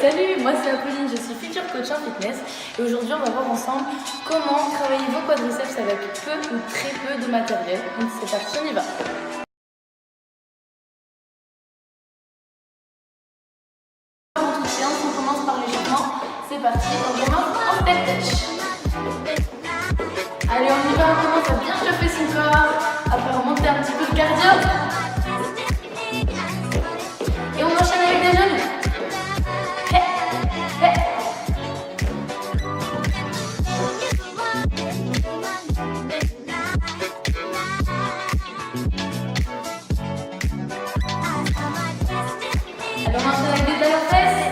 Salut, moi c'est Apolline, je suis future coach en fitness et aujourd'hui on va voir ensemble comment travailler vos quadriceps avec peu ou très peu de matériel. Donc c'est parti, on y va. En toute séance, on commence par l'échauffement. C'est parti, on commence en step touch. Allez, on y va, on commence à bien chauffer son corps, après remonter un petit peu le cardio. Et on enchaîne avec des genoux. Alors on enchaîne avec des talons fesses.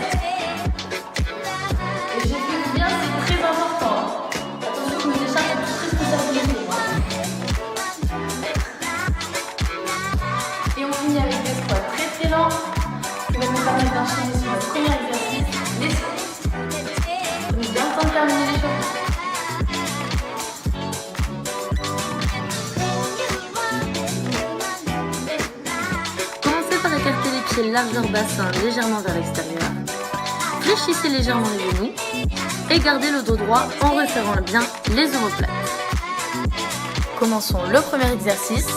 Et j'ai fait bien, c'est très important. Attention, je me décharge de toute responsabilité. Et on finit avec des squats très très lents qui va nous permettre d'enchaîner sur notre premier exercice, les squats. Donc bien le temps de terminer l'échauffement. Écartez les pieds largeur bassin légèrement vers l'extérieur. Fléchissez légèrement les genoux et gardez le dos droit en resserrant bien les omoplates. Commençons le premier exercice,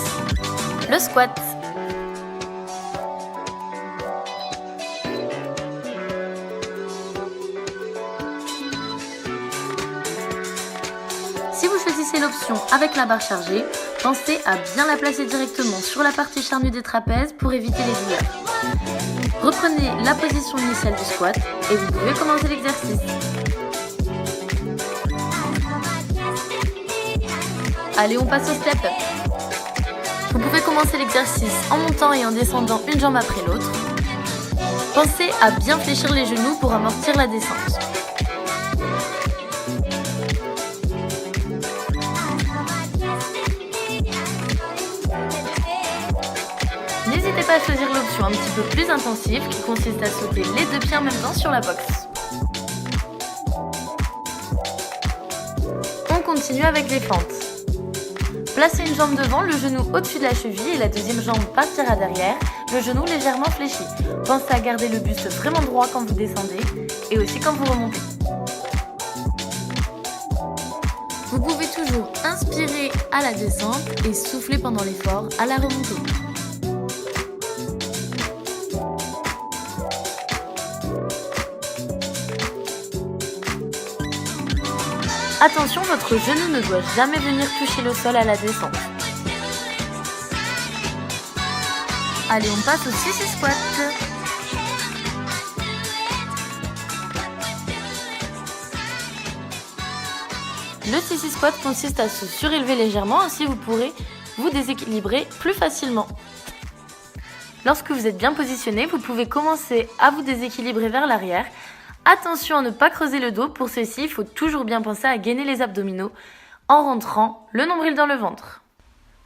le squat. Si vous choisissez l'option avec la barre chargée, pensez à bien la placer directement sur la partie charnue des trapèzes pour éviter les douleurs. Reprenez la position initiale du squat et vous pouvez commencer l'exercice. Allez, on passe au step. Vous pouvez commencer l'exercice en montant et en descendant une jambe après l'autre. Pensez à bien fléchir les genoux pour amortir la descente. N'hésitez pas à choisir l'option un petit peu plus intensive qui consiste à sauter les deux pieds en même temps sur la box. On continue avec les fentes. Placez une jambe devant, le genou au-dessus de la cheville et la deuxième jambe partira derrière, le genou légèrement fléchi. Pensez à garder le buste vraiment droit quand vous descendez et aussi quand vous remontez. Vous pouvez toujours inspirer à la descente et souffler pendant l'effort à la remontée. Attention, votre genou ne doit jamais venir toucher le sol à la descente. Allez, on passe au sissy squat. Le sissy squat consiste à se surélever légèrement, ainsi vous pourrez vous déséquilibrer plus facilement. Lorsque vous êtes bien positionné, vous pouvez commencer à vous déséquilibrer vers l'arrière. Attention à ne pas creuser le dos, pour ceci il faut toujours bien penser à gainer les abdominaux en rentrant le nombril dans le ventre.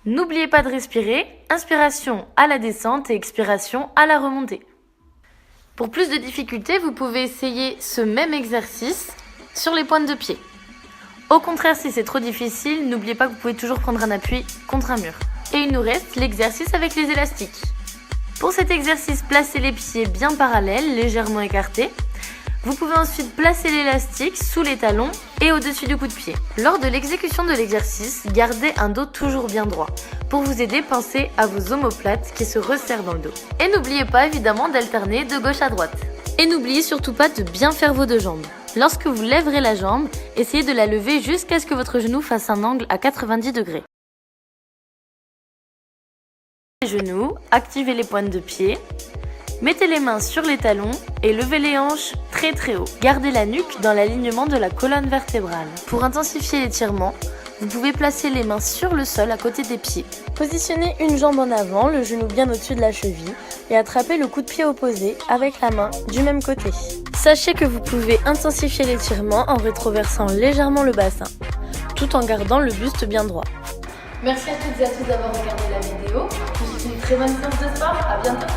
N'oubliez pas de respirer, inspiration à la descente et expiration à la remontée. Pour plus de difficultés, vous pouvez essayer ce même exercice sur les pointes de pied. Au contraire, si c'est trop difficile, n'oubliez pas que vous pouvez toujours prendre un appui contre un mur. Et il nous reste l'exercice avec les élastiques. Pour cet exercice, placez les pieds bien parallèles, légèrement écartés. Vous pouvez ensuite placer l'élastique sous les talons et au-dessus du coup de pied. Lors de l'exécution de l'exercice, gardez un dos toujours bien droit. Pour vous aider, pensez à vos omoplates qui se resserrent dans le dos. Et n'oubliez pas évidemment d'alterner de gauche à droite. Et n'oubliez surtout pas de bien faire vos deux jambes. Lorsque vous lèverez la jambe, essayez de la lever jusqu'à ce que votre genou fasse un angle à 90 degrés. Les genoux, activez les pointes de pied. Mettez les mains sur les talons et levez les hanches très très haut. Gardez la nuque dans l'alignement de la colonne vertébrale. Pour intensifier l'étirement, vous pouvez placer les mains sur le sol à côté des pieds. Positionnez une jambe en avant, le genou bien au-dessus de la cheville et attrapez le coup de pied opposé avec la main du même côté. Sachez que vous pouvez intensifier l'étirement en rétroversant légèrement le bassin, tout en gardant le buste bien droit. Merci à toutes et à tous d'avoir regardé la vidéo. Je vous souhaite une très bonne séance de sport. À bientôt.